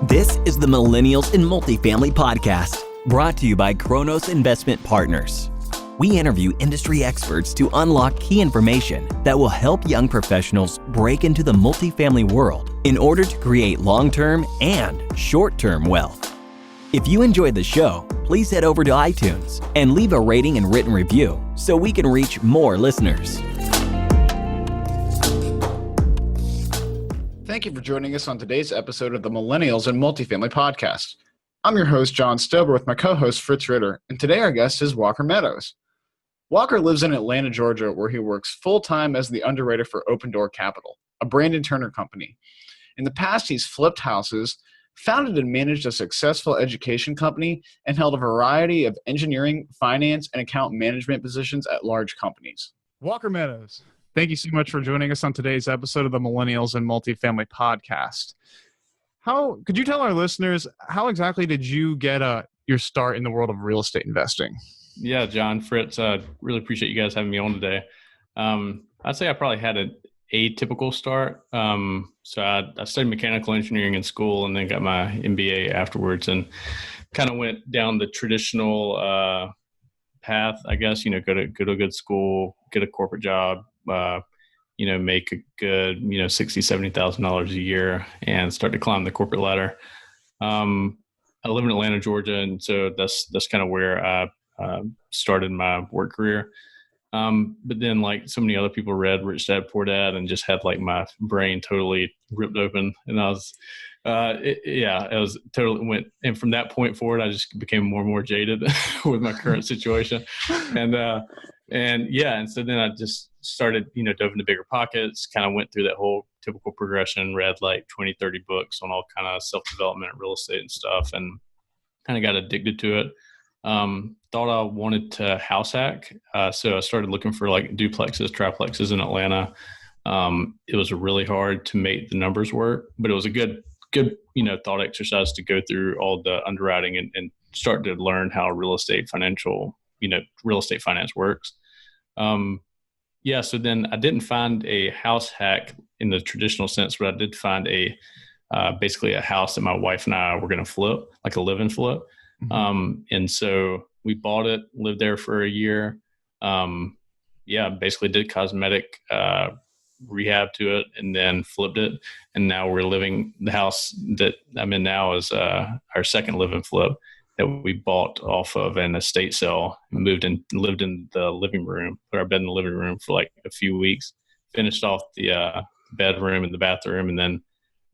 This is the Millennials in Multifamily podcast, brought to you by Kronos Investment Partners. We interview industry experts to unlock key information that will help young professionals break into the multifamily world in order to create long-term and short-term wealth. If you enjoyed the show, please head over to iTunes and leave a rating and written review so we can reach more listeners. Thank you for joining us on today's episode of the Millennials in Multifamily podcast. I'm your host, John Stober, with my co-host, Fritz Ritter, and today our guest is Walker Meadows. Walker lives in Atlanta, Georgia, where he works full-time as the underwriter for Open Door Capital, a Brandon Turner company. In the past, he's flipped houses, founded and managed a successful education company, and held a variety of engineering, finance, and account management positions at large companies. Walker Meadows, thank you so much for joining us on today's episode of the Millennials in Multifamily podcast. How could you tell our listeners, how exactly did you get your start in the world of real estate investing? Yeah, John, Fritz, really appreciate you guys having me on today. I'd say I probably had an atypical start. So I studied mechanical engineering in school and then got my MBA afterwards and kind of went down the traditional path, I guess, go to a good school, get a corporate job, make a good, $60,000, $70,000 a year and start to climb the corporate ladder. I live in Atlanta, Georgia. And so that's kind of where I started my work career. But then like so many other people read Rich Dad, Poor Dad and just had like my brain totally ripped open. And I was, it was totally went. And from that point forward, I just became more and more jaded with my current situation. And so then I just started, dove into bigger pockets, kind of went through that whole typical progression, read like 20, 30 books on all kind of self-development, real estate and stuff, and kind of got addicted to it. Thought I wanted to house hack. So I started looking for like duplexes, triplexes in Atlanta. It was really hard to make the numbers work, but it was a good, thought exercise to go through all the underwriting and start to learn how real estate finance works. So then I didn't find a house hack in the traditional sense, but I did find basically a house that my wife and I were going to flip, like a live-in flip. Mm-hmm. And so we bought it, lived there for a year. Basically did cosmetic rehab to it and then flipped it. And now we're the house that I'm in now is our second live-in flip that we bought off of an estate sale and lived in the living room, put our bed in the living room for like a few weeks, finished off the bedroom and the bathroom, and then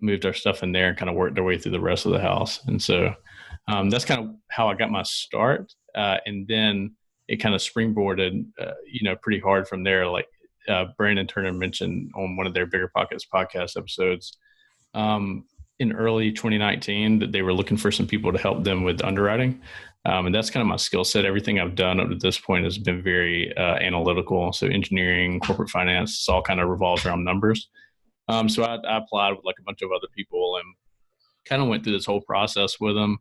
moved our stuff in there and kind of worked our way through the rest of the house. And so that's kind of how I got my start. And then it kind of springboarded, pretty hard from there. Like Brandon Turner mentioned on one of their Bigger Pockets podcast episodes in early 2019 that they were looking for some people to help them with underwriting. And that's kind of my skill set. Everything I've done up to this point has been very analytical. So engineering, corporate finance, it's all kind of revolves around numbers. So I applied with like a bunch of other people and kind of went through this whole process with them.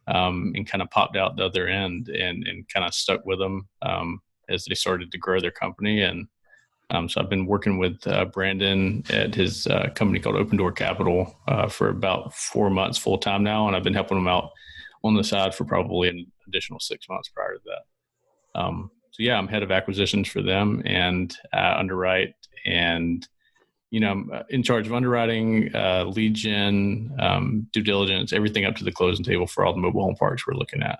And kind of popped out the other end and kind of stuck with them as they started to grow their company. And so I've been working with Brandon at his company called Open Door Capital for about 4 months full time now. And I've been helping him out on the side for probably an additional 6 months prior to that. I'm head of acquisitions for them and underwrite and I'm in charge of underwriting, lead gen, due diligence, everything up to the closing table for all the mobile home parks we're looking at.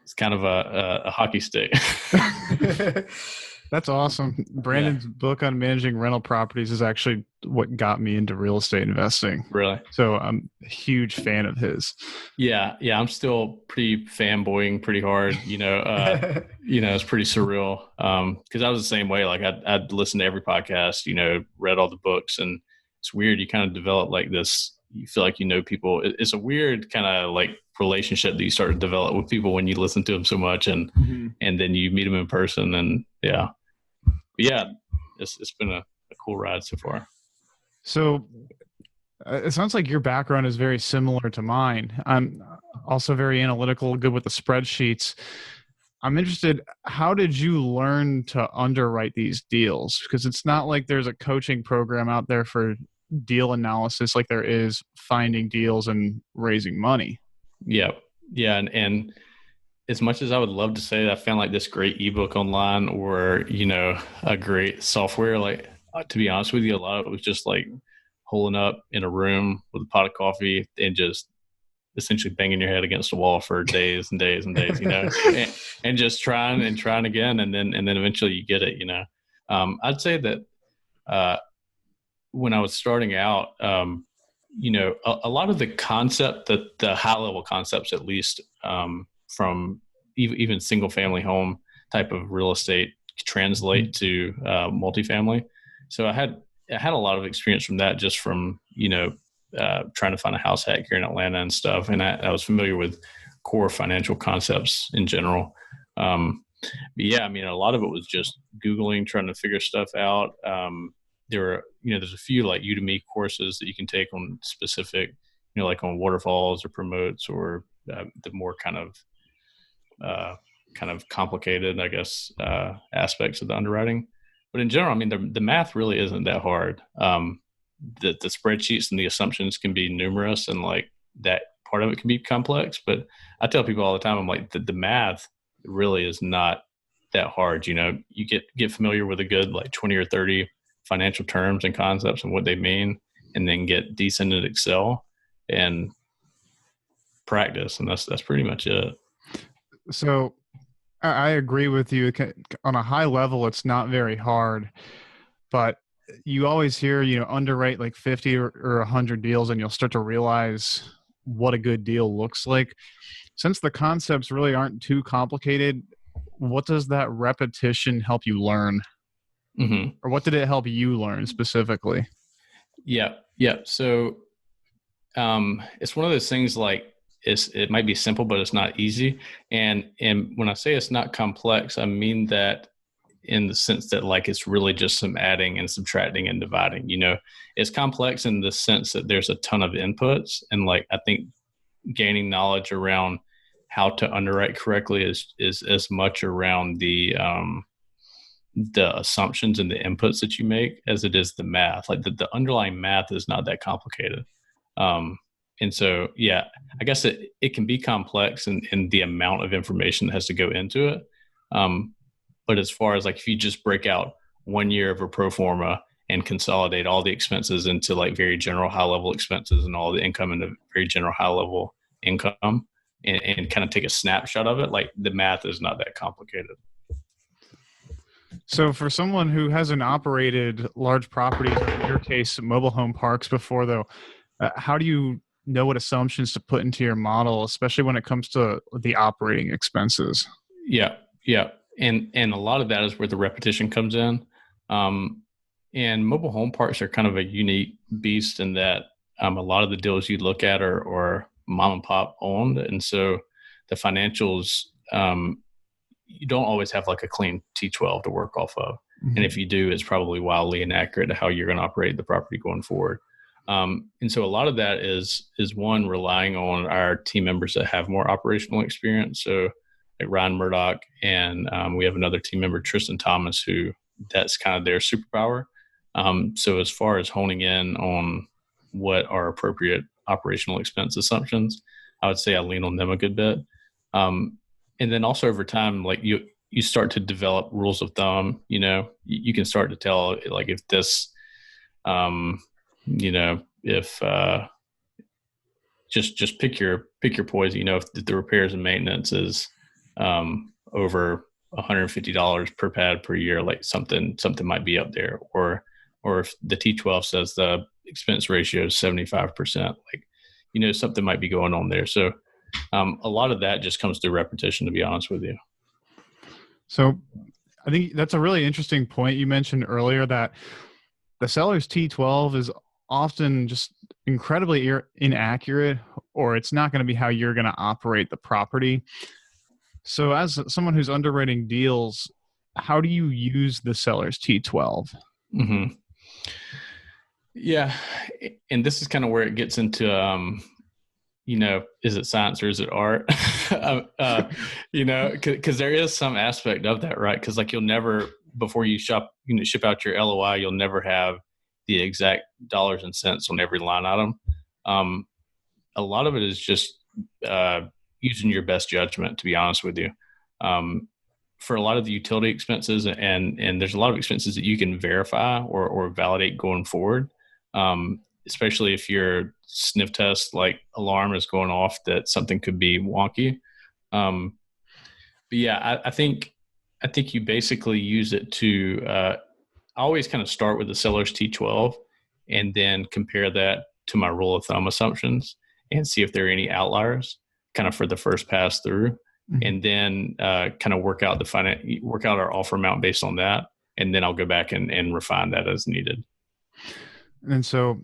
It's kind of a hockey stick. That's awesome. Brandon's book on managing rental properties is actually what got me into real estate investing. Really? So I'm a huge fan of his. Yeah. I'm still pretty fanboying pretty hard. It's pretty surreal. Cause I was the same way. Like I'd listen to every podcast, read all the books, and it's weird. You kind of develop like this, you feel like people. It's a weird kind of like relationship that you start to develop with people when you listen to them so much and then you meet them in person and it's been a cool ride so far. So it sounds like your background is very similar to mine. I'm also very analytical, good with the spreadsheets. I'm interested, how did you learn to underwrite these deals? Because it's not like there's a coaching program out there for deal analysis like there is finding deals and raising money. Yeah. Yeah. And as much as I would love to say that I found like this great ebook online or, a great software, like to be honest with you, a lot of it was just like holding up in a room with a pot of coffee and just essentially banging your head against the wall for days and days and days, and just trying again. And then eventually you get it, I'd say that, when I was starting out, a lot of the concept, the high level concepts, at least, from even single family home type of real estate translate to multifamily. So I had a lot of experience from that, just from, trying to find a house hack here in Atlanta and stuff. And I was familiar with core financial concepts in general. But yeah, a lot of it was just Googling, trying to figure stuff out. There's a few like Udemy courses that you can take on specific, like on waterfalls or promotes or the more kind of complicated, I guess, aspects of the underwriting. But in general, the math really isn't that hard. The spreadsheets and the assumptions can be numerous, and like that part of it can be complex. But I tell people all the time, I'm like, the math really is not that hard. You get familiar with a good like 20 or 30 financial terms and concepts and what they mean, and then get decent at Excel and practice. And that's pretty much it. So I agree with you. On a high level, it's not very hard, but you always hear, underwrite like 50 or 100 deals, and you'll start to realize what a good deal looks like. Since the concepts really aren't too complicated, what does that repetition help you learn? Mm-hmm. Or what did it help you learn specifically? Yeah. So it's one of those things like it might be simple, but it's not easy. And when I say it's not complex, I mean that in the sense that like it's really just some adding and subtracting and dividing. It's complex in the sense that there's a ton of inputs, and like I think gaining knowledge around how to underwrite correctly is as much around the assumptions and the inputs that you make as it is the math. Like the underlying math is not that complicated. And so, yeah, I guess it can be complex in the amount of information that has to go into it. But as far as like, if you just break out 1 year of a pro forma and consolidate all the expenses into like very general high level expenses and all the income into very general high level income and kind of take a snapshot of it, like the math is not that complicated. So for someone who hasn't operated large properties, or in your case, mobile home parks before, though, how do you know what assumptions to put into your model, especially when it comes to the operating expenses? Yeah. And a lot of that is where the repetition comes in. And mobile home parks are kind of a unique beast in that a lot of the deals you look at are mom and pop owned. And so the financials, you don't always have like a clean T12 to work off of. Mm-hmm. And if you do, it's probably wildly inaccurate to how you're going to operate the property going forward. And so a lot of that is one, relying on our team members that have more operational experience. So like Ryan Murdoch, and we have another team member, Tristan Thomas, who that's kind of their superpower. So as far as honing in on what are appropriate operational expense assumptions, I would say I lean on them a good bit. And then also over time, like you start to develop rules of thumb. You can start to tell like if this, if just pick your poison. If the repairs and maintenance is over $150 per pad per year, like something might be up there, or if the T12 says the expense ratio is 75%, like something might be going on there. So a lot of that just comes through repetition, to be honest with you. So I think that's a really interesting point you mentioned earlier, that the seller's T12 is often just incredibly inaccurate, or it's not going to be how you're going to operate the property. So as someone who's underwriting deals, how do you use the seller's T12? Mm-hmm. Yeah. And this is kind of where it gets into, is it science or is it art? Because there is some aspect of that, right? Because like you'll never, before you ship out your LOI, you'll never have the exact dollars and cents on every line item. A lot of it is just using your best judgment, to be honest with you. For a lot of the utility expenses, and there's a lot of expenses that you can verify or validate going forward, especially if your sniff test like alarm is going off that something could be wonky. But yeah, I think you basically use it to I always kind of start with the seller's T12 and then compare that to my rule of thumb assumptions and see if there are any outliers kind of for the first pass through. Mm-hmm. And then kind of work out our offer amount based on that. And then I'll go back and refine that as needed. And so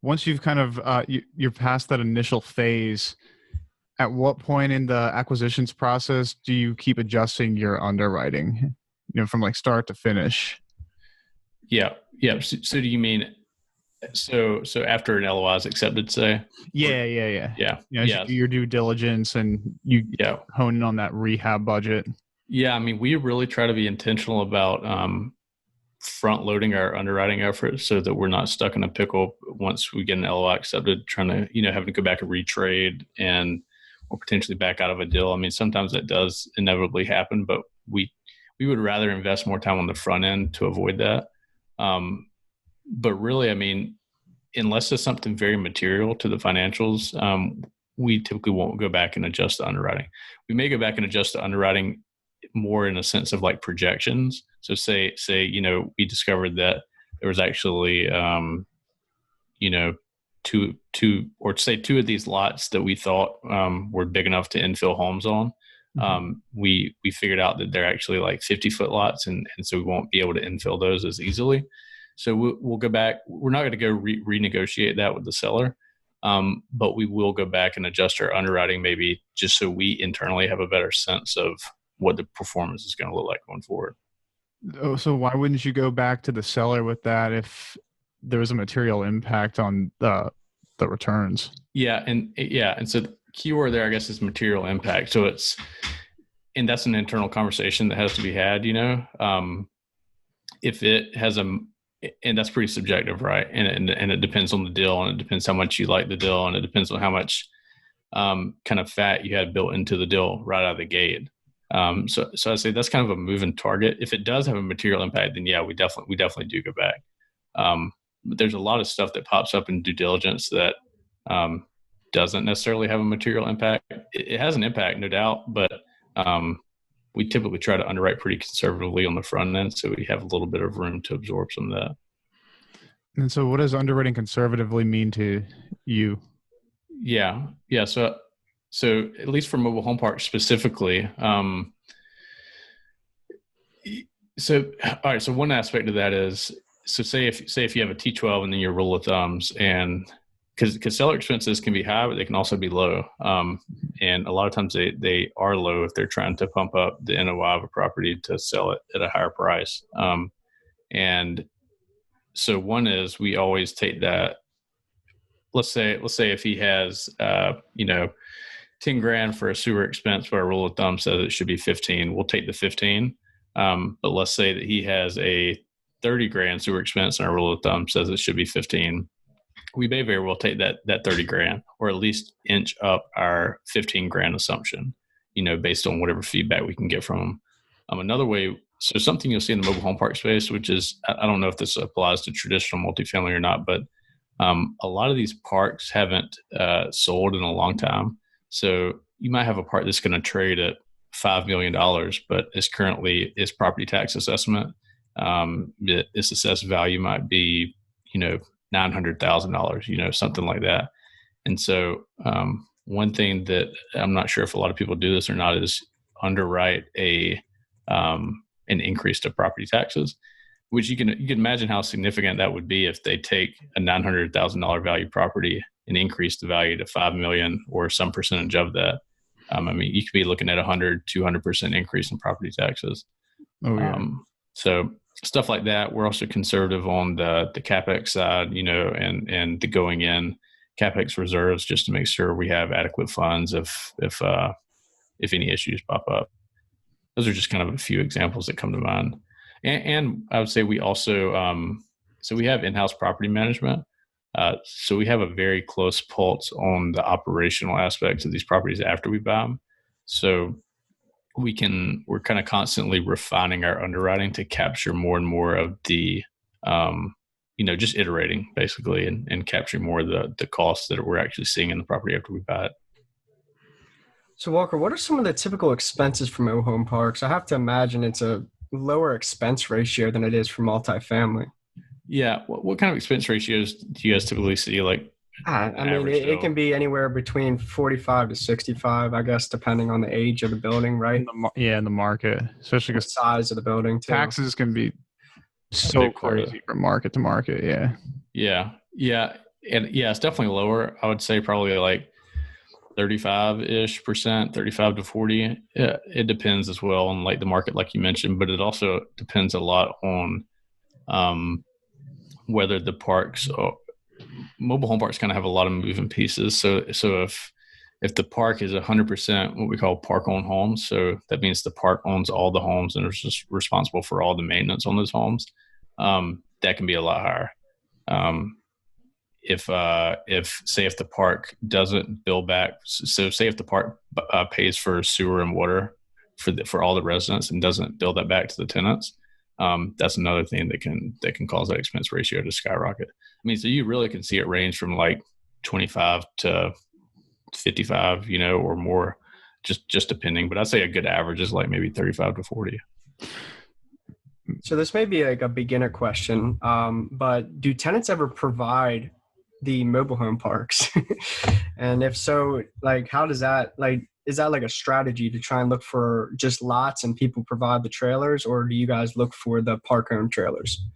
once you've kind of, you're past that initial phase, at what point in the acquisitions process do you keep adjusting your underwriting, from like start to finish? Yeah. So do you mean, so after an LOI is accepted, say? Yeah. You do your due diligence and you hone in on that rehab budget. Yeah. I mean, we really try to be intentional about front loading our underwriting efforts so that we're not stuck in a pickle once we get an LOI accepted, trying to, having to go back and retrade or potentially back out of a deal. I mean, sometimes that does inevitably happen, but we would rather invest more time on the front end to avoid that. But really, I mean, unless it's something very material to the financials, we typically won't go back and adjust the underwriting. We may go back and adjust the underwriting more in a sense of like projections. So say, we discovered that there was actually, two of these lots that we thought were big enough to infill homes on. We figured out that they're actually like 50-foot lots, and so we won't be able to infill those as easily. So we'll go back. We're not going to go renegotiate that with the seller, but we will go back and adjust our underwriting maybe just so we internally have a better sense of what the performance is going to look like going forward. Oh, so why wouldn't you go back to the seller with that if there was a material impact on the returns? And so the keyword there, I guess, is material impact. So and that's an internal conversation that has to be had. If it has and that's pretty subjective, right? And it depends on the deal, and it depends how much you like the deal, and it depends on how much kind of fat you had built into the deal right out of the gate. So I say that's kind of a moving target. If it does have a material impact, then yeah, we definitely do go back. But there's a lot of stuff that pops up in due diligence that doesn't necessarily have a material impact. It has an impact, no doubt, but we typically try to underwrite pretty conservatively on the front end, so we have a little bit of room to absorb some of that. And so what does underwriting conservatively mean to you? Yeah. So at least for mobile home parks specifically, all right. So one aspect of that is, so say if you have a T12 and then your rule of thumbs, and because seller expenses can be high, but they can also be low. And a lot of times they are low if they're trying to pump up the NOI of a property to sell it at a higher price. And so one is, we always take that. Let's say if he has, $10,000 for a sewer expense, but our rule of thumb says it should be 15. We'll take the 15. But let's say that he has a $30,000 sewer expense, and our rule of thumb says it should be 15. We may very well take that $30,000, or at least inch up our $15,000 assumption, based on whatever feedback we can get from them. Another way, so something you'll see in the mobile home park space, which is, I don't know if this applies to traditional multifamily or not, but a lot of these parks haven't sold in a long time. So you might have a park that's going to trade at $5 million, but its property tax assessment, its assessed value might be, $900,000, something like that. And so one thing that I'm not sure if a lot of people do this or not is underwrite an increase to property taxes, which you can imagine how significant that would be if they take a $900,000 value property and increase the value to $5 million or some percentage of that. You could be looking at 100-200% increase in property taxes. Oh, yeah. So stuff like that. We're also conservative on the CapEx side, and the going in CapEx reserves, just to make sure we have adequate funds if any issues pop up. Those are just kind of a few examples that come to mind. And I would say we also, So we have in-house property management. So we have a very close pulse on the operational aspects of these properties after we buy them. So we're kind of constantly refining our underwriting to capture more and more of the, just iterating basically and capturing more of the costs that we're actually seeing in the property after we buy it. So Walker, what are some of the typical expenses for mobile home parks? I have to imagine it's a lower expense ratio than it is for multifamily. Yeah. What kind of expense ratios do you guys typically see? Like, I mean, it can be anywhere between 45 to 65, I guess, depending on the age of the building, right? In the market, especially The because size of the building, too. taxes can be so crazy from market to market. Yeah. Yeah. And yeah, it's definitely lower. I would say probably like 35-ish%, 35 to 40. Yeah, it depends as well on like the market, like you mentioned, but it also depends a lot on whether the parks or mobile home parks kind of have a lot of moving pieces. So if the park is 100% what we call park owned homes, so that means the park owns all the homes and is just responsible for all the maintenance on those homes, that can be a lot higher. If the park doesn't bill back, so say if the park pays for sewer and water for all the residents and doesn't bill that back to the tenants, that's another thing that can cause that expense ratio to skyrocket. I mean, so you really can see it range from like 25 to 55, or more, just depending. But I'd say a good average is like maybe 35 to 40. So this may be like a beginner question, but do tenants ever provide the mobile home parks? And if so, like, how does that, like, is that like a strategy to try and look for just lots and people provide the trailers, or do you guys look for the park owned trailers?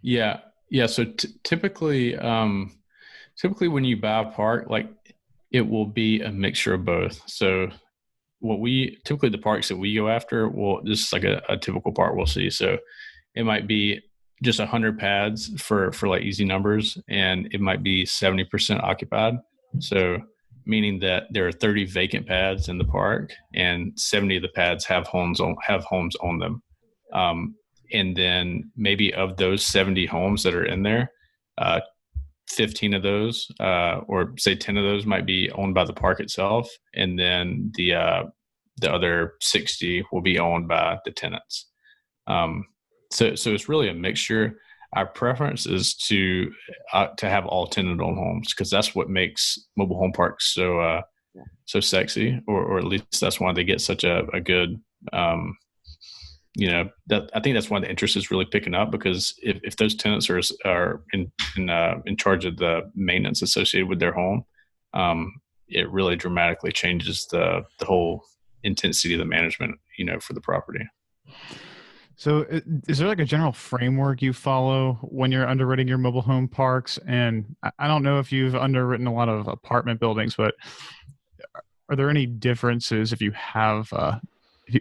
Yeah. So typically when you buy a park, like it will be a mixture of both. So typically the parks that we go after, this is like a typical park we'll see. So it might be just 100 pads for like easy numbers, and it might be 70% occupied. So meaning that there are 30 vacant pads in the park and 70 of the pads have homes on them. And then maybe of those 70 homes that are in there, 15 of those, or say 10 of those might be owned by the park itself. And then the other 60 will be owned by the tenants. So it's really a mixture. Our preference is to have all tenant-owned homes, because that's what makes mobile home parks so sexy, or at least that's why they get such a good. That I think that's why the interest is really picking up, because if those tenants are in charge of the maintenance associated with their home, it really dramatically changes the whole intensity of the management, for the property. So is there like a general framework you follow when you're underwriting your mobile home parks? And I don't know if you've underwritten a lot of apartment buildings, but are there any differences if you have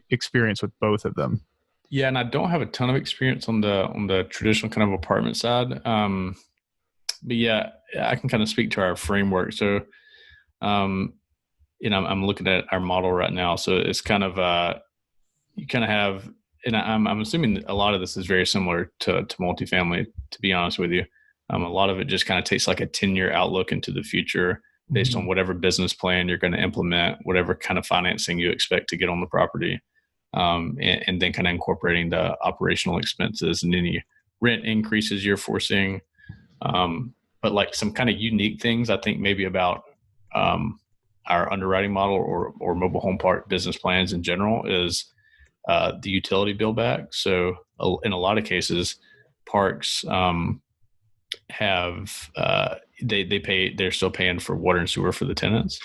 experience with both of them? Yeah, and I don't have a ton of experience on the traditional kind of apartment side. But yeah, I can kind of speak to our framework. So, I'm looking at our model right now. So it's kind of you kind of have, and I'm assuming a lot of this is very similar to multifamily, to be honest with you. A lot of it just kind of takes like a 10-year outlook into the future based on whatever business plan you're going to implement, whatever kind of financing you expect to get on the property. And then kind of incorporating the operational expenses and any rent increases you're foreseeing. But like some kind of unique things, I think maybe about our underwriting model or mobile home park business plans in general is the utility bill back. So in a lot of cases, parks have they're still paying for water and sewer for the tenants.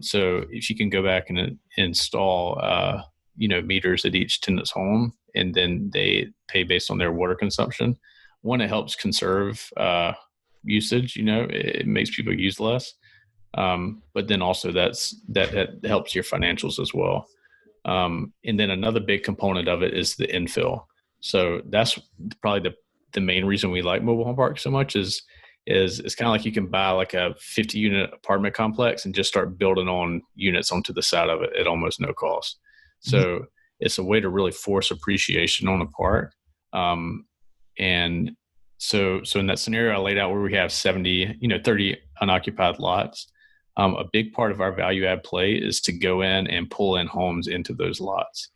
So if you can go back and install meters at each tenant's home, and then they pay based on their water consumption. One, it helps conserve usage. It makes people use less. But then also that helps your financials as well. And then another big component of it is the infill. So that's probably the main reason we like mobile home parks so much is it's kind of like you can buy like a 50 unit apartment complex and just start building on units onto the side of it at almost no cost. So it's a way to really force appreciation on the park. And So in that scenario I laid out where we have 70, 30 unoccupied lots, a big part of our value add play is to go in and pull in homes into those lots.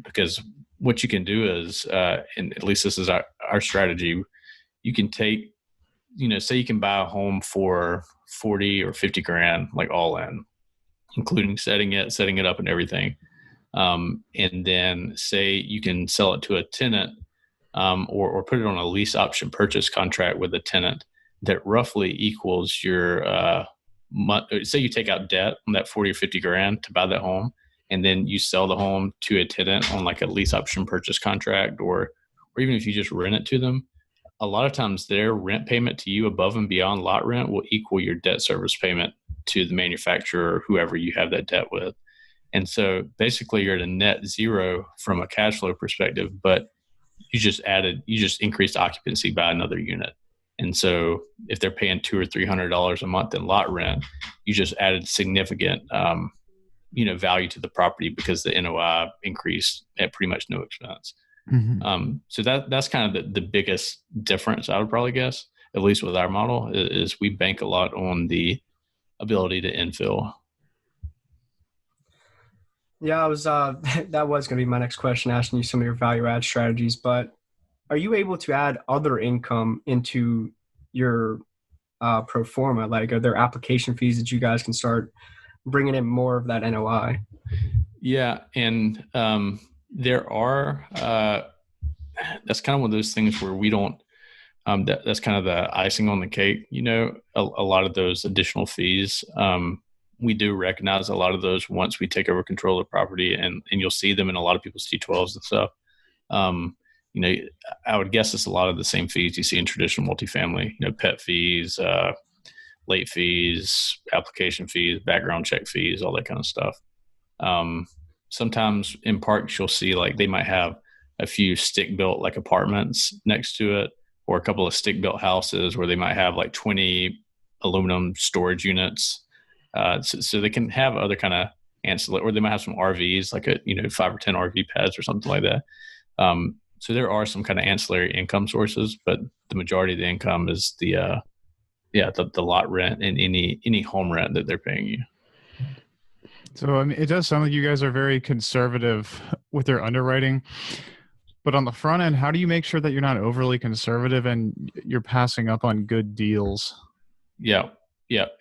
Because what you can do is, and at least this is our strategy, you can take, say you can buy a home for 40 or 50 grand, like all in, including setting it up and everything. And then say you can sell it to a tenant, or put it on a lease option purchase contract with a tenant that roughly equals your, say you take out debt on that 40 or 50 grand to buy that home, and then you sell the home to a tenant on like a lease option purchase contract, or even if you just rent it to them, a lot of times their rent payment to you above and beyond lot rent will equal your debt service payment to the manufacturer or whoever you have that debt with. And so basically you're at a net zero from a cash flow perspective, but you just increased occupancy by another unit. And so if they're paying $200 or $300 a month in lot rent, you just added significant, value to the property because the NOI increased at pretty much no expense. Mm-hmm. So that's kind of the biggest difference, I would probably guess, at least with our model, is we bank a lot on the ability to infill. Yeah, I was that was going to be my next question, asking you some of your value add strategies. But are you able to add other income into your pro forma? Like, are there application fees that you guys can start bringing in more of that NOI? Yeah, and there are. That's kind of one of those things where we don't. That's kind of the icing on the cake. A lot of those additional fees. We do recognize a lot of those once we take over control of the property, and you'll see them in a lot of people's T12s and stuff. I would guess it's a lot of the same fees you see in traditional multifamily, pet fees, late fees, application fees, background check fees, all that kind of stuff. Sometimes in parks, you'll see like they might have a few stick built like apartments next to it, or a couple of stick built houses where they might have like 20 aluminum storage units. So they can have other kind of ancillary, or they might have some RVs, like 5 or 10 RV pads or something like that. So there are some kind of ancillary income sources, but the majority of the income is the lot rent and any home rent that they're paying you. So I mean, it does sound like you guys are very conservative with your underwriting. But on the front end, how do you make sure that you're not overly conservative and you're passing up on good deals? Yeah,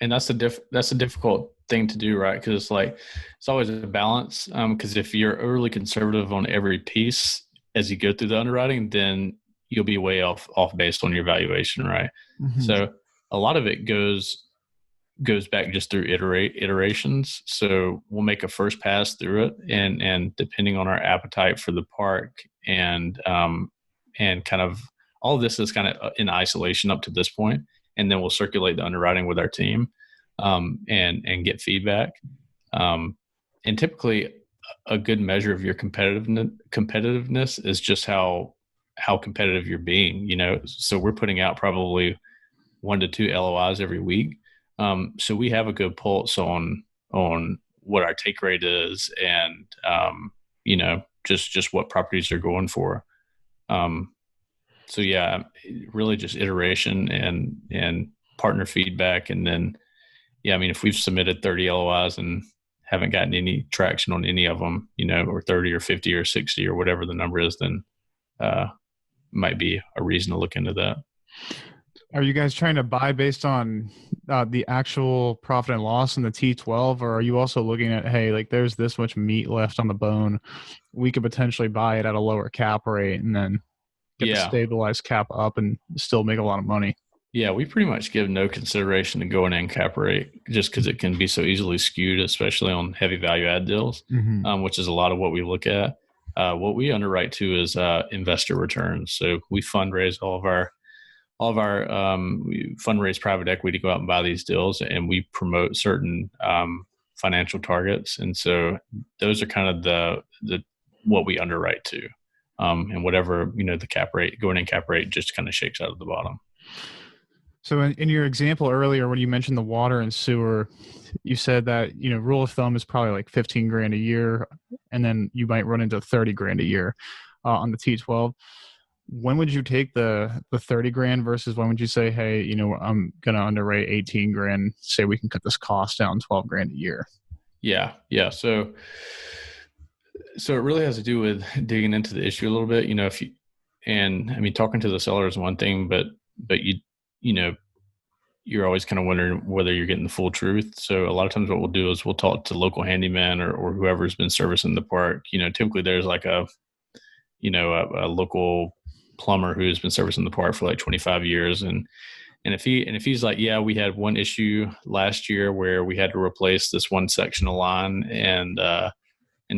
and that's a difficult thing to do, right? Because it's always a balance. Because if you're overly conservative on every piece as you go through the underwriting, then you'll be way off based on your valuation, right? Mm-hmm. So a lot of it goes back just through iterations. So we'll make a first pass through it, and depending on our appetite for the park and kind of all of this is kind of in isolation up to this point, and then we'll circulate the underwriting with our team, and get feedback. And typically a good measure of your competitiveness is just how competitive you're being, so we're putting out probably 1 to 2 LOIs every week. So we have a good pulse on what our take rate is, and just what properties they're going for. So yeah, really just iteration and partner feedback. And then, yeah, I mean, if we've submitted 30 LOIs and haven't gotten any traction on any of them, or 30 or 50 or 60 or whatever the number is, then might be a reason to look into that. Are you guys trying to buy based on the actual profit and loss in the T12, or are you also looking at, hey, like there's this much meat left on the bone, we could potentially buy it at a lower cap rate and then get the stabilized cap up and still make a lot of money? Yeah, we pretty much give no consideration to going in cap rate, just because it can be so easily skewed, especially on heavy value add deals, mm-hmm. Which is a lot of what we look at. What we underwrite to is investor returns. So we fundraise all of our we fundraise private equity to go out and buy these deals, and we promote certain financial targets. And so those are kind of the what we underwrite to, and whatever, the cap rate, going in cap rate just kind of shakes out at the bottom. So in your example earlier, when you mentioned the water and sewer, you said that, rule of thumb is probably like 15 grand a year, and then you might run into 30 grand a year on the T12. when would you take the 30 grand versus when would you say, hey, I'm going to underwrite 18 grand, say we can cut this cost down 12 grand a year? Yeah. So it really has to do with digging into the issue a little bit. Talking to the seller is one thing, but you're always kind of wondering whether you're getting the full truth. So a lot of times what we'll do is we'll talk to local handyman or whoever's been servicing the park. Typically there's like a local plumber who's been servicing the park for like 25 years. And if he's like, yeah, we had one issue last year where we had to replace this one section of line and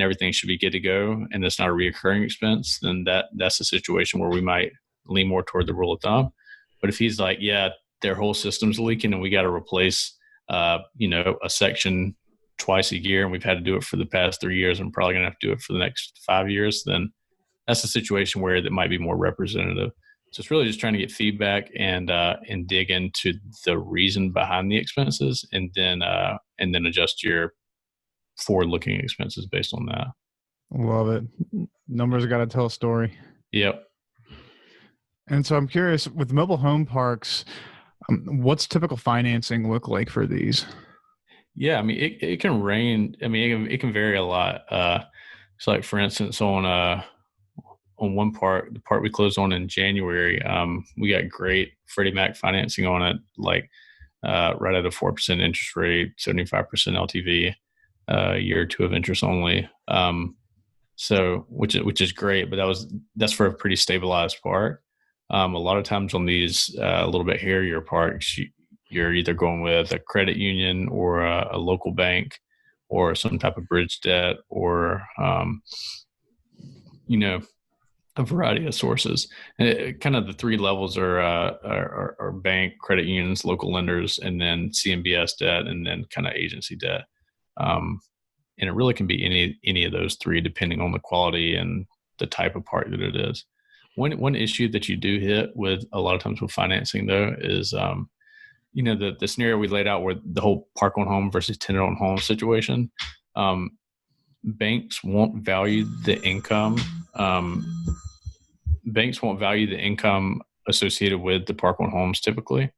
everything should be good to go, and it's not a reoccurring expense, then that's a situation where we might lean more toward the rule of thumb. But if he's like, yeah, their whole system's leaking and we got to replace, a section twice a year, and we've had to do it for the past 3 years, and probably going to have to do it for the next 5 years, then that's a situation where that might be more representative. So it's really just trying to get feedback and dig into the reason behind the expenses, and then adjust your forward-looking expenses based on that. Love it. Numbers got to tell a story. Yep. And so I'm curious, with mobile home parks, what's typical financing look like for these? Yeah, it can range. It can vary a lot. So like for instance, on one part, the part we closed on in January, we got great Freddie Mac financing on it, like right at a 4% interest rate, 75% LTV, a year or two of interest only. So which is great, but that's for a pretty stabilized park. A lot of times on these a little bit hairier parks, you're either going with a credit union or a local bank or some type of bridge debt or a variety of sources. And kind of the three levels are bank, credit unions, local lenders, and then CMBS debt, and then kind of agency debt. And it really can be any of those three, depending on the quality and the type of park that it is. One issue that you do hit with a lot of times with financing, though, is the scenario we laid out where the whole park on home versus tenant on home situation. Banks won't value the income. Banks won't value the income associated with the park on homes typically,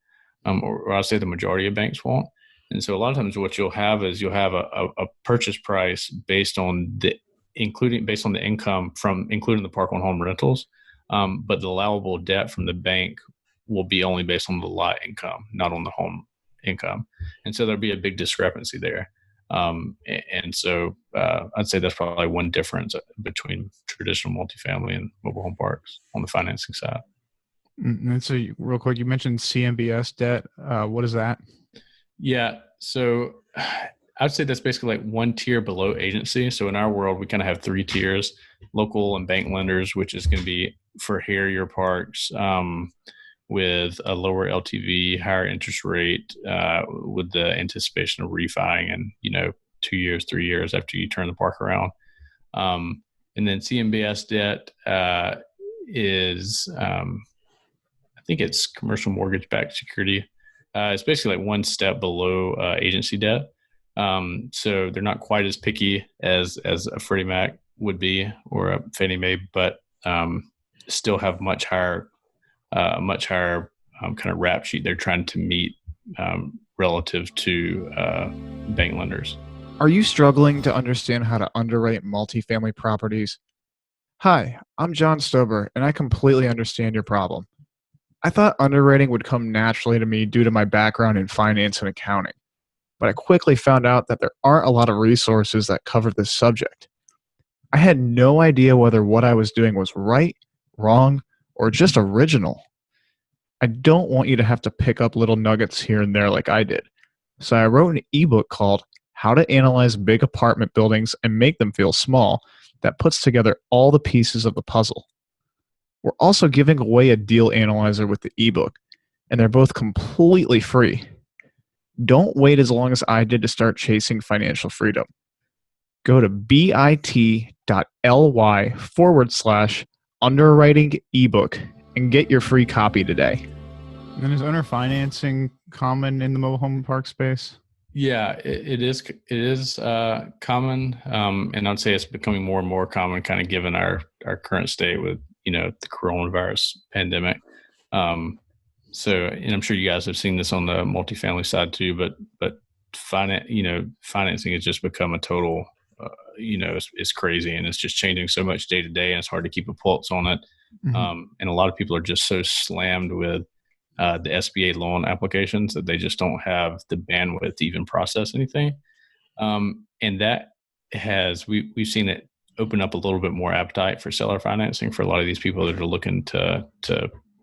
or I'll say the majority of banks won't. And so a lot of times what you'll have is a purchase price based on the income from including the park on home rentals. But the allowable debt from the bank will be only based on the lot income, not on the home income. And so there'll be a big discrepancy there. And so I'd say that's probably one difference between traditional multifamily and mobile home parks on the financing side. And so real quick, you mentioned CMBS debt. What is that? Yeah. So I'd say that's basically like one tier below agency. So in our world, we kind of have three tiers: local and bank lenders, which is going to be for hairier parks, with a lower LTV, higher interest rate, with the anticipation of refining in 2 years, 3 years after you turn the park around. And then CMBS debt is, I think it's commercial mortgage-backed security. It's basically like one step below agency debt. So they're not quite as picky as a Freddie Mac would be or a Fannie Mae, but still have much higher kind of rap sheet they're trying to meet relative to bank lenders. Are you struggling to understand how to underwrite multifamily properties? Hi, I'm John Stober, and I completely understand your problem. I thought underwriting would come naturally to me due to my background in finance and accounting, but I quickly found out that there aren't a lot of resources that cover this subject. I had no idea whether what I was doing was right, wrong, or just original. I don't want you to have to pick up little nuggets here and there like I did. So I wrote an ebook called How to Analyze Big Apartment Buildings and Make Them Feel Small that puts together all the pieces of the puzzle. We're also giving away a deal analyzer with the ebook, and they're both completely free. Don't wait as long as I did to start chasing financial freedom. Go to bit.ly/underwriting ebook and get your free copy today. And then is owner financing common in the mobile home park space? Yeah, it is common, and I'd say it's becoming more and more common, kind of given our current state with the coronavirus pandemic. So, and I'm sure you guys have seen this on the multifamily side too, but financing has just become a total, it's crazy, and it's just changing so much day to day, and it's hard to keep a pulse on it. And a lot of people are just so slammed with the SBA loan applications that they just don't have the bandwidth to even process anything. And that we've seen it open up a little bit more appetite for seller financing for a lot of these people that are looking to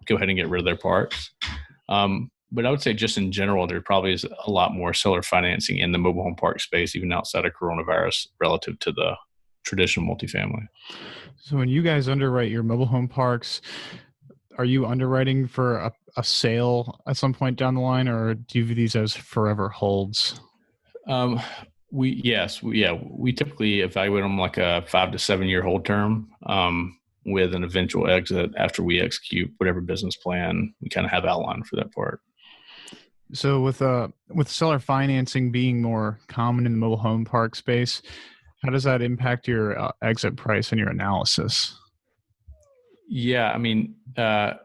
go ahead and get rid of their parks. But I would say just in general, there probably is a lot more seller financing in the mobile home park space, even outside of coronavirus, relative to the traditional multifamily. So when you guys underwrite your mobile home parks, are you underwriting for a sale at some point down the line, or do you view these as forever holds? We typically evaluate them like a 5 to 7 year hold term, with an eventual exit after we execute whatever business plan we kind of have outlined for that part. So with seller financing being more common in the mobile home park space, how does that impact your exit price and your analysis? Yeah, I mean, I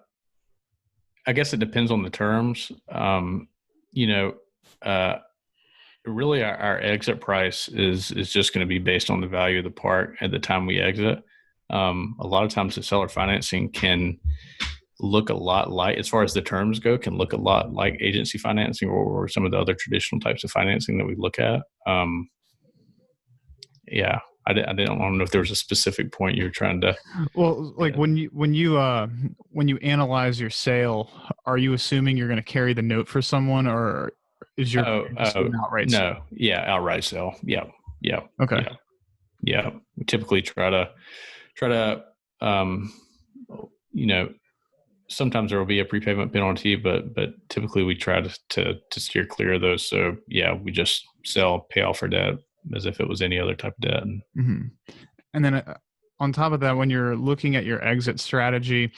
guess it depends on the terms. Really our exit price is just going to be based on the value of the park at the time we exit. A lot of times the seller financing can look a lot like, as far as the terms go, can look a lot like agency financing or some of the other traditional types of financing that we look at. I don't know if there was a specific point you're trying to. Well, like when you analyze your sale, are you assuming you're going to carry the note for someone, or is your outright no sale? Yeah, outright sale. Yeah. Okay. Yeah. We typically try to sometimes there will be a prepayment penalty, but typically we try to steer clear of those. So yeah, we just pay off our debt as if it was any other type of debt. Mm-hmm. And then on top of that, when you're looking at your exit strategy,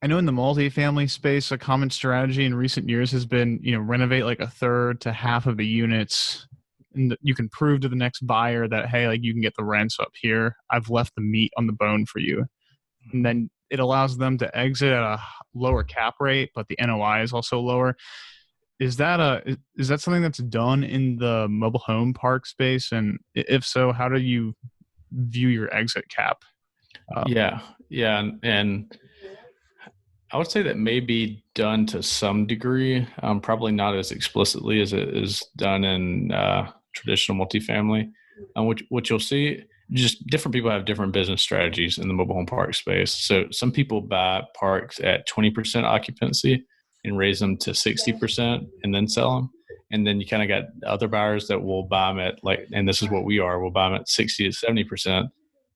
I know in the multifamily space, a common strategy in recent years has been, renovate like a third to half of the units, and you can prove to the next buyer that, hey, like you can get the rents up here. I've left the meat on the bone for you. And then it allows them to exit at a lower cap rate, but the NOI is also lower. Is that something that's done in the mobile home park space? And if so, how do you view your exit cap? Yeah. And I would say that may be done to some degree, probably not as explicitly as it is done in traditional multifamily. What you'll see, just different people have different business strategies in the mobile home park space. So some people buy parks at 20% occupancy and raise them to 60% and then sell them. And then you kind of got other buyers that will buy them at and this is what we are, we'll buy them at 60 to 70%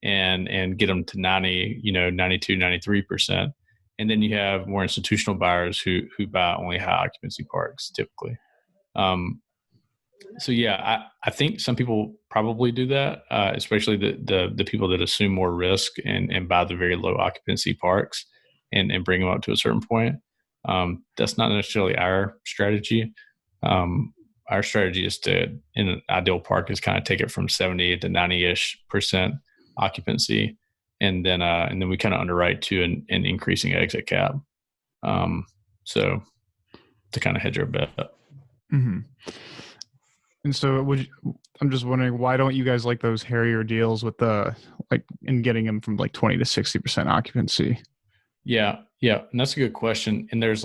and get them to 90, 92, 93%. And then you have more institutional buyers who buy only high occupancy parks typically. So yeah, I think some people probably do that, especially the people that assume more risk and buy the very low occupancy parks and bring them up to a certain point. That's not necessarily our strategy. Our strategy is to, in an ideal park, is kind of take it from 70 to 90-ish% occupancy, and then we kind of underwrite to an increasing exit cap. So to kind of hedge our bet. Mm-hmm. And so I'm just wondering, why don't you guys like those hairier deals with and getting them from 20 to 60% occupancy? Yeah. And that's a good question. And there's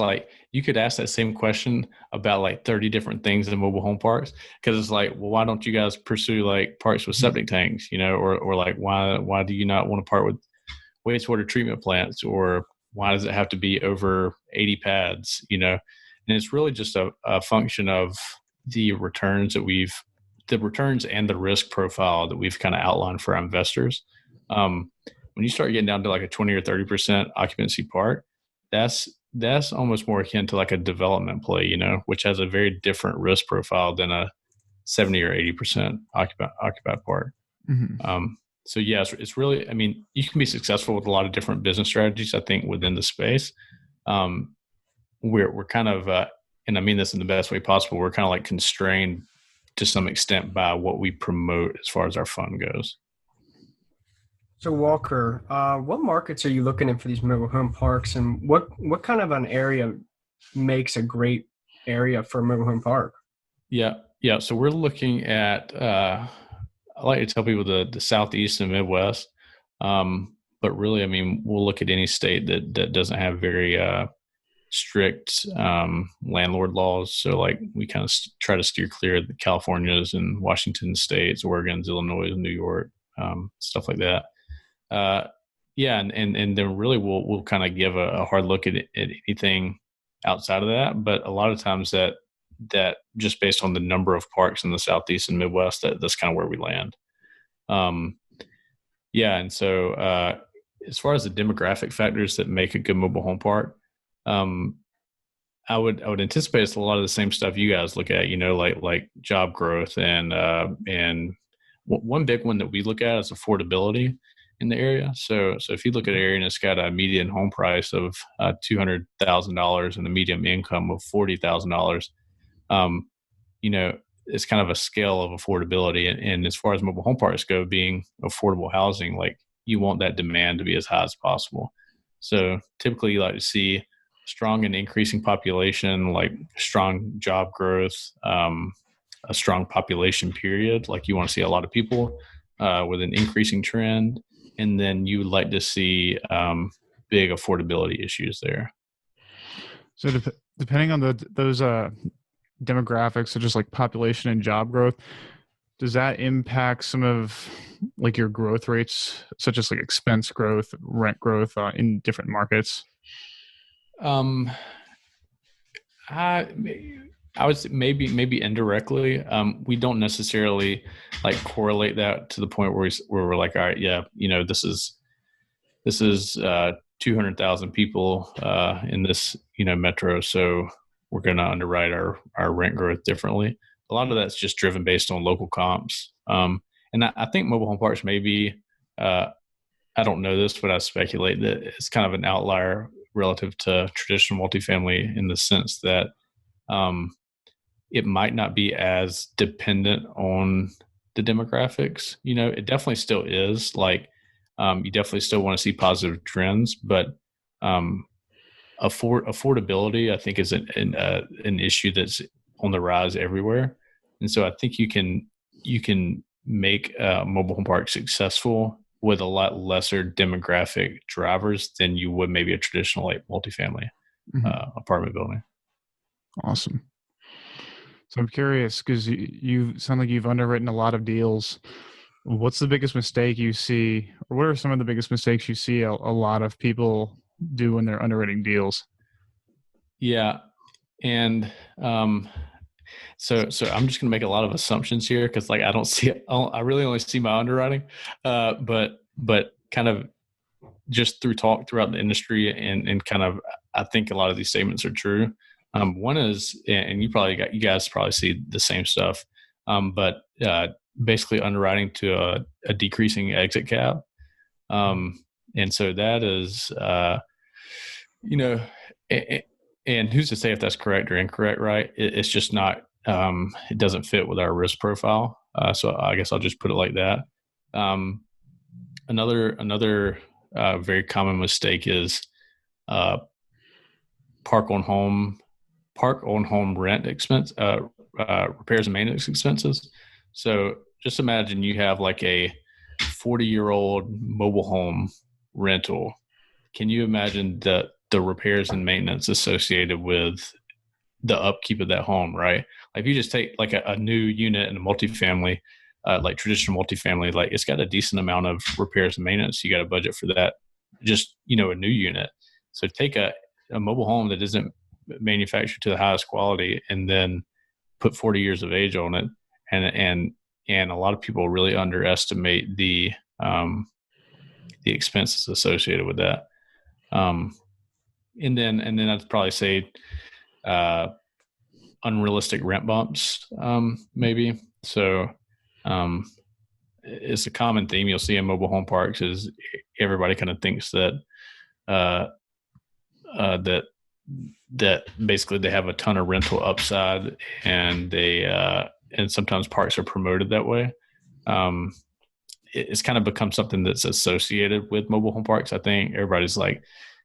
you could ask that same question about 30 different things in mobile home parks. Cause it's well, why don't you guys pursue parks with septic tanks, or why do you not want to part with wastewater treatment plants, or why does it have to be over 80 pads, And it's really just a function of the returns and the risk profile that we've kind of outlined for our investors. When you start getting down to a 20 or 30% occupancy park, that's almost more akin to a development play, which has a very different risk profile than a 70 or 80% occupied park. Mm-hmm. So yes, it's really, you can be successful with a lot of different business strategies, I think, within the space. We're kind of, and I mean this in the best way possible, we're kind of constrained to some extent by what we promote as far as our fund goes. So Walker, what markets are you looking in for these mobile home parks, and what kind of an area makes a great area for a mobile home park? Yeah, yeah. So we're looking at. I like to tell people the Southeast and Midwest, but really, I mean, we'll look at any state that doesn't have very strict landlord laws. So, like, we kind of try to steer clear of the Californias and Washington states, Oregon's, Illinois, New York, stuff like that. Uh, yeah, and then really we'll kind of give a hard look at anything outside of that. But a lot of times that just based on the number of parks in the Southeast and Midwest, that's kind of where we land. Um, yeah, and so as far as the demographic factors that make a good mobile home park, um, I would anticipate it's a lot of the same stuff you guys look at, like job growth and one big one that we look at is affordability in the area. So if you look at an area and it's got a median home price of $200,000 and a median income of $40,000, um, it's kind of a scale of affordability. And as far as mobile home parks go, being affordable housing, like you want that demand to be as high as possible. So typically you like to see strong and increasing population, like strong job growth, a strong population period. Like you want to see a lot of people with an increasing trend. And then you would like to see big affordability issues there. So depending on those demographics, so just like population and job growth, does that impact some of like your growth rates, such as like expense growth, rent growth in different markets? I would say maybe indirectly. We don't necessarily like correlate that to the point where we're like, all right, yeah, this is 200,000 people in this metro, so we're going to underwrite our rent growth differently. A lot of that's just driven based on local comps, and I think mobile home parks maybe. I don't know this, but I speculate that it's kind of an outlier relative to traditional multifamily in the sense that it might not be as dependent on the demographics. It definitely still is. Like, you definitely still want to see positive trends, but affordability, I think, is an issue that's on the rise everywhere. And so I think you can make a mobile home park successful with a lot lesser demographic drivers than you would maybe a traditional like multifamily apartment building. Awesome. So I'm curious because you sound like you've underwritten a lot of deals. What's the biggest mistake you see, or what are some of the biggest mistakes you see a lot of people do when they're underwriting deals? Yeah, and so I'm just gonna make a lot of assumptions here because like I really only see my underwriting, but kind of just through talk throughout the industry and kind of I think a lot of these statements are true. One is, and you guys probably see the same stuff, but basically underwriting to a decreasing exit cap, and so that is, and who's to say if that's correct or incorrect, right? It's just not. It doesn't fit with our risk profile, so I guess I'll just put it like that. Another very common mistake is park on home rent expense, repairs and maintenance expenses. So just imagine you have like a 40-year-old mobile home rental. Can you imagine the repairs and maintenance associated with the upkeep of that home, right? Like if you just take like a new unit in a multifamily, like traditional multifamily, like it's got a decent amount of repairs and maintenance. You got a budget for that, just, a new unit. So take a mobile home that isn't manufactured to the highest quality and then put 40 years of age on it. And a lot of people really underestimate the expenses associated with that. And then I'd probably say unrealistic rent bumps, maybe. So it's a common theme you'll see in mobile home parks is everybody kind of thinks that that basically they have a ton of rental upside, and they and sometimes parks are promoted that way. it's kind of become something that's associated with mobile home parks. I think everybody's like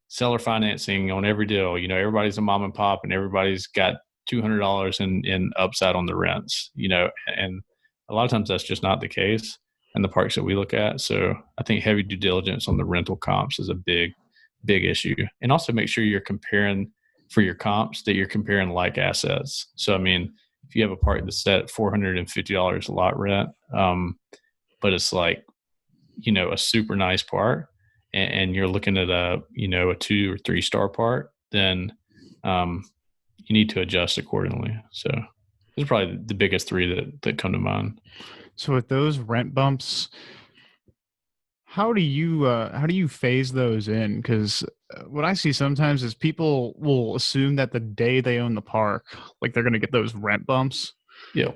seller financing on every deal. Everybody's a mom and pop, and everybody's got $200 in upside on the rents. And a lot of times that's just not the case in the parks that we look at. So I think heavy due diligence on the rental comps is a big issue, and also make sure you're comparing for your comps that you're comparing like assets. So I mean, if you have a park that's set at $450 a lot rent, but it's like, a super nice park, and you're looking at a 2 or 3 star park, then you need to adjust accordingly. So those are probably the biggest 3 that come to mind. So with those rent bumps, how do you phase those in? Because what I see sometimes is people will assume that the day they own the park, like they're going to get those rent bumps. Yeah.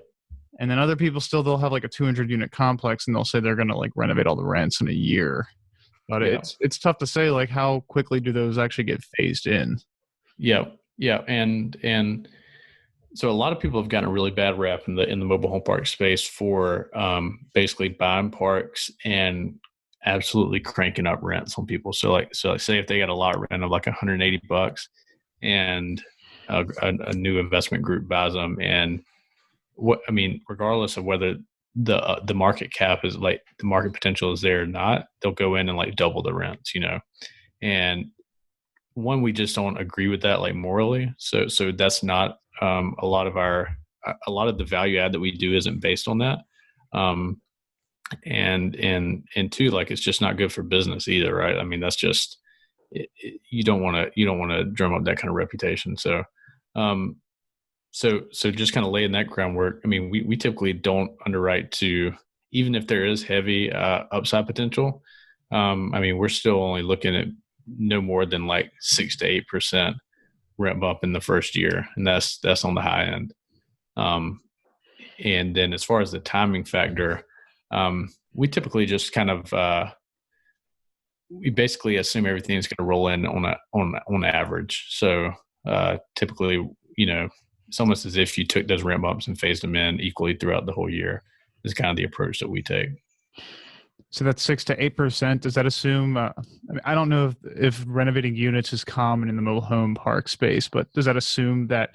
And then other people they'll have like a 200 unit complex, and they'll say they're going to like renovate all the rents in a year. But it's tough to say, like, how quickly do those actually get phased in? Yeah. And so a lot of people have gotten a really bad rap in the mobile home park space for basically buying parks and absolutely cranking up rents on people. So say if they got a lot rent of like $180 and a new investment group buys them, and regardless of whether the market cap is like the market potential is there or not, they'll go in and like double the rents, and one, we just don't agree with that, like morally. So that's not a lot of the value add that we do isn't based on that. And 2, like, it's just not good for business either, right? I mean, that's just you don't want to drum up that kind of reputation. So just kind of laying that groundwork. I mean, we typically don't underwrite to, even if there is heavy upside potential. We're still only looking at no more than like 6 to 8% rent bump in the first year, and that's on the high end. And then as far as the timing factor, we typically just kind of we basically assume everything's going to roll in on average. So typically, it's almost as if you took those rent bumps and phased them in equally throughout the whole year. Is kind of the approach that we take. So that's 6 to 8%. Does that assume? I don't know if renovating units is common in the mobile home park space, but does that assume that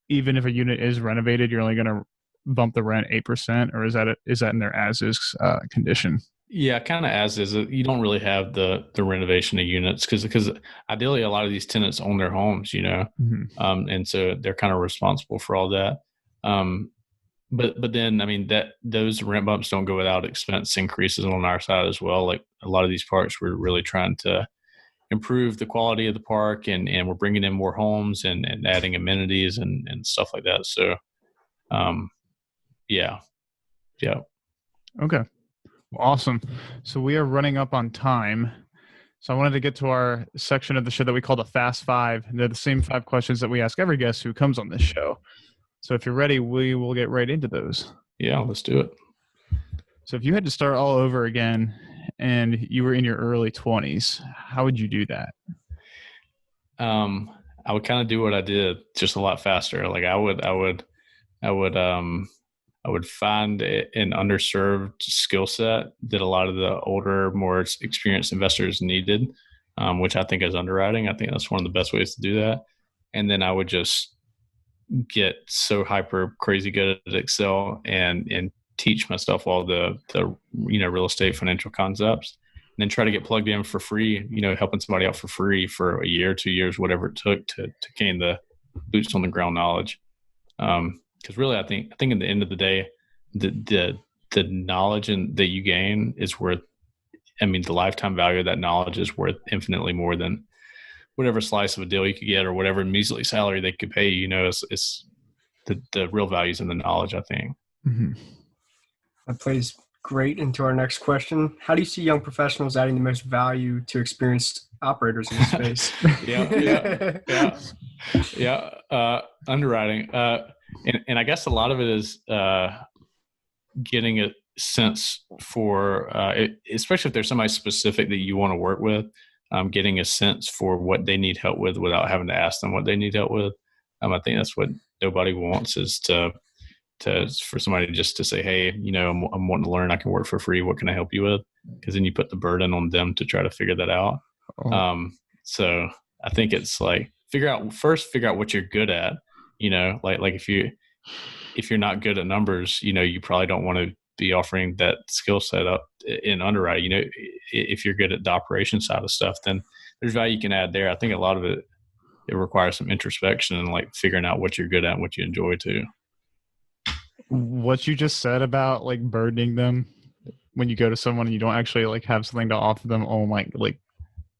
even if a unit is renovated, you're only going to bump the rent 8%, or is that in their as is condition? Yeah, kind of as is. You don't really have the renovation of units because ideally a lot of these tenants own their homes, Mm-hmm. And so they're kind of responsible for all that. But then, I mean, that those rent bumps don't go without expense increases on our side as well. Like a lot of these parks, we're really trying to improve the quality of the park, and we're bringing in more homes and adding amenities and stuff like that. So, yeah. Okay. Awesome. So we are running up on time. So I wanted to get to our section of the show that we call the Fast Five. And they're the same 5 questions that we ask every guest who comes on this show. So if you're ready, we will get right into those. Yeah, let's do it. So if you had to start all over again and you were in your early 20s, how would you do that? I would kind of do what I did, just a lot faster. Like I would find an underserved skill set that a lot of the older, more experienced investors needed, which I think is underwriting. I think that's one of the best ways to do that. And then I would just get so hyper crazy good at Excel and teach myself all the real estate financial concepts, and then try to get plugged in for free, helping somebody out for free for a year, 2 years, whatever it took to gain the boots on the ground knowledge. Because really, I think at the end of the day, the knowledge that you gain is worth. The lifetime value of that knowledge is worth infinitely more than whatever slice of a deal you could get or whatever measly salary they could pay you. It's the real values in the knowledge, I think. Mm-hmm. That plays great into our next question. How do you see young professionals adding the most value to experienced operators in this space? Yeah. Underwriting. And I guess a lot of it is getting a sense for, especially if there's somebody specific that you want to work with, getting a sense for what they need help with without having to ask them what they need help with. I think that's what nobody wants, is to for somebody just to say, hey, I'm wanting to learn. I can work for free. What can I help you with? Because then you put the burden on them to try to figure that out. So I think it's like figure out what you're good at. Like if you're not good at numbers, you probably don't want to be offering that skill set up in underwriting. If you're good at the operation side of stuff, then there's value you can add there. I think a lot of it requires some introspection and like figuring out what you're good at and what you enjoy too. What you just said about like burdening them when you go to someone and you don't actually like have something to offer them. Oh my, like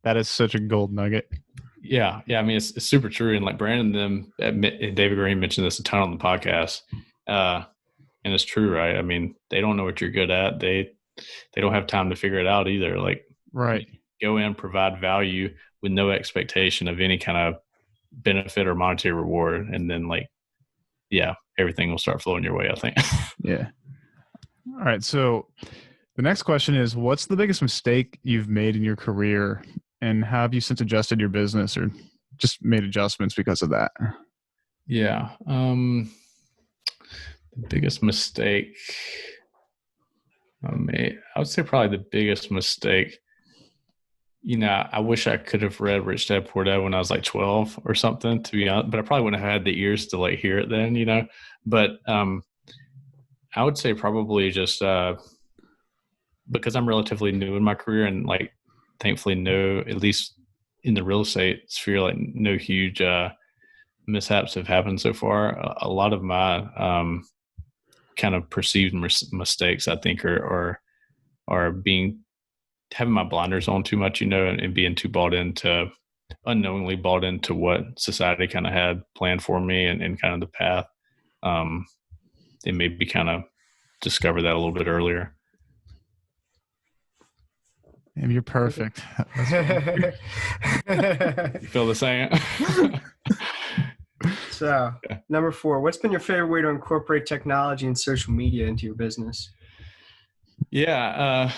that is such a gold nugget. Yeah. I mean, it's super true. And like Brandon and David Green mentioned this a ton on the podcast. And it's true, right? I mean, they don't know what you're good at. They don't have time to figure it out either. Like, right. Go in, provide value with no expectation of any kind of benefit or monetary reward. And then like, yeah, everything will start flowing your way, I think. Yeah. All right. So the next question is, what's the biggest mistake you've made in your career, and have you since adjusted your business or just made adjustments because of that? Yeah. The biggest mistake I made, I would say probably the biggest mistake, I wish I could have read Rich Dad Poor Dad when I was like 12 or something, to be honest, but I probably wouldn't have had the ears to like hear it then, but I would say probably just because I'm relatively new in my career and like thankfully at least in the real estate sphere, like no huge mishaps have happened so far. A lot of my kind of perceived mistakes, I think, are having my blinders on too much, and being too unknowingly bought into what society kind of had planned for me and kind of the path. It maybe kind of discover that a little bit earlier. And you're perfect. You feel the same? So, number 4, what's been your favorite way to incorporate technology and social media into your business? Yeah,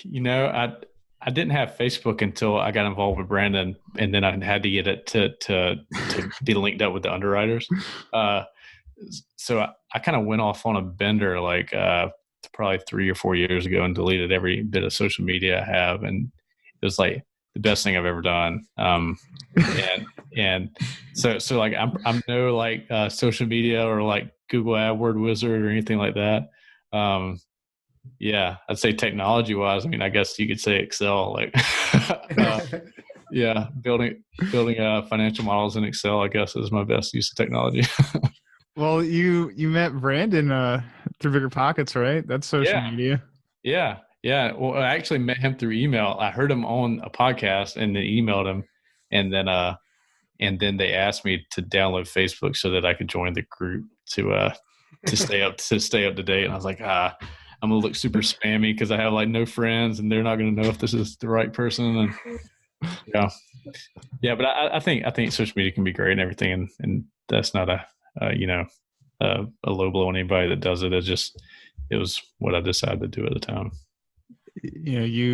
I didn't have Facebook until I got involved with Brandon, and then I had to get it to be linked up with the underwriters. So I kind of went off on a bender like probably 3 or 4 years ago and deleted every bit of social media I have, and it was like the best thing I've ever done. And so like I'm no like social media or like Google AdWord wizard or anything like that. Yeah, I'd say technology wise, I mean, I guess you could say Excel, like, yeah, building financial models in Excel, I guess, is my best use of technology. Well, you met Brandon through Bigger Pockets, right? That's social media. Yeah. Well, I actually met him through email. I heard him on a podcast and then emailed him, and then they asked me to download Facebook so that I could join the group to stay up to date. And I was like, I'm gonna look super spammy because I have like no friends and they're not gonna know if this is the right person. And but I think social media can be great and everything, and that's not a low blow on anybody that does it. It was what I decided to do at the time. You.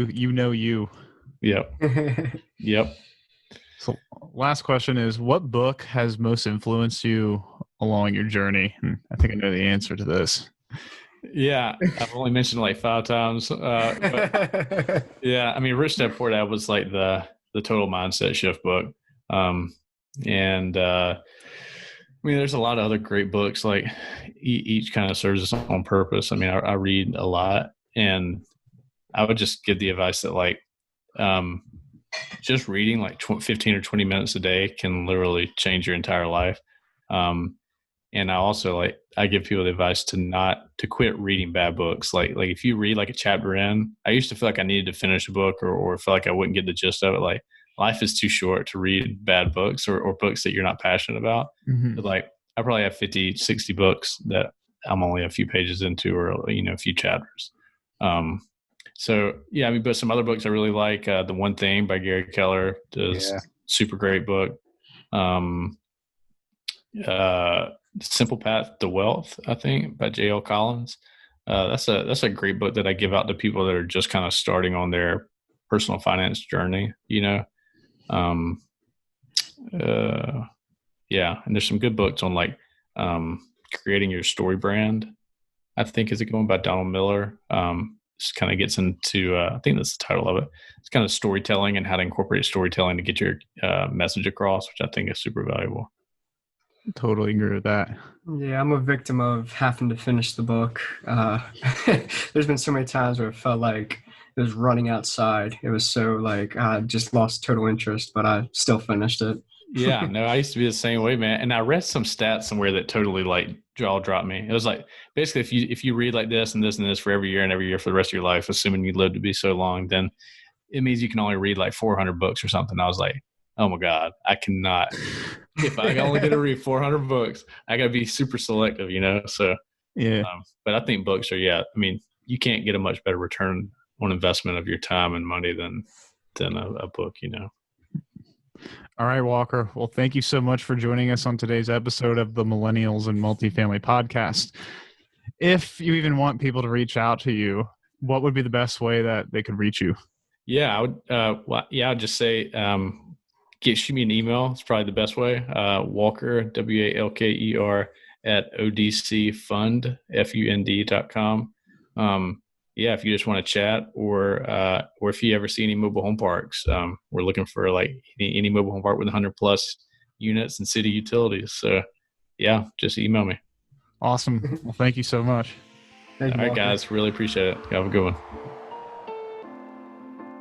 Yep. So last question is, what book has most influenced you along your journey? I think I know the answer to this. Yeah, I've only mentioned like 5 times. But yeah, I mean, Rich Dad Poor Dad was like the total mindset shift book. And I mean, there's a lot of other great books. Like each kind of serves its own purpose. I mean, I read a lot, and I would just give the advice that like just reading like 15 or 20 minutes a day can literally change your entire life. And I also I give people the advice to quit reading bad books. Like if you read like a chapter in, I used to feel like I needed to finish a book or feel like I wouldn't get the gist of it. Like life is too short to read bad books or books that you're not passionate about. Mm-hmm. But like I probably have 50, 60 books that I'm only a few pages into or, a few chapters. So yeah, I mean, but some other books I really like, The One Thing by Gary Keller is super great book. Simple Path to Wealth, I think, by J.L. Collins. That's a great book that I give out to people that are just kind of starting on their personal finance journey, And there's some good books on Creating Your Story Brand, I think is it going by Donald Miller. Just kind of gets into, I think that's the title of it. It's kind of storytelling and how to incorporate storytelling to get your message across, which I think is super valuable. Totally agree with that. Yeah, I'm a victim of having to finish the book. There's been so many times where it felt like it was running outside. It was so like I just lost total interest, but I still finished it. Yeah, no, I used to be the same way, man. And I read some stats somewhere that totally like jaw dropped me. It was like basically if you read like this and this and this for every year and every year for the rest of your life, assuming you live to be so long, then it means you can only read like 400 books or something. I was like, oh my God, I cannot. If I only get to read 400 books, I got to be super selective, you know? So, Yeah. But I think books are, I mean, you can't get a much better return on investment of your time and money than a book, you know? All right, Walker. Well, thank you so much for joining us on today's episode of the Millennials and Multifamily Podcast. If you even want people to reach out to you, what would be the best way that they could reach you? Yeah, I would. I'd just say shoot me an email. It's probably the best way. Walker, WALKER @odcfund.com. If you just want to chat or if you ever see any mobile home parks, we're looking for like any mobile home park with 100 plus units and city utilities. So just email me. Awesome. Well, thank you so much. Thank you, All right, Walker. guys, really appreciate it. Have a good one.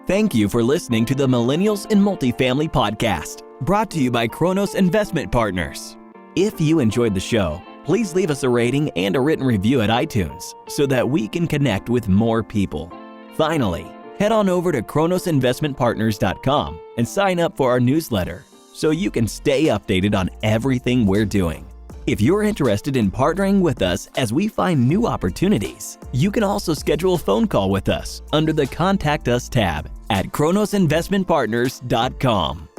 Thank you for listening to the Millennials in Multifamily Podcast, brought to you by Kronos Investment Partners. If you enjoyed the show, please leave us a rating and a written review at iTunes so that we can connect with more people. Finally, head on over to kronosinvestmentpartners.com and sign up for our newsletter so you can stay updated on everything we're doing. If you're interested in partnering with us as we find new opportunities, you can also schedule a phone call with us under the Contact Us tab at kronosinvestmentpartners.com.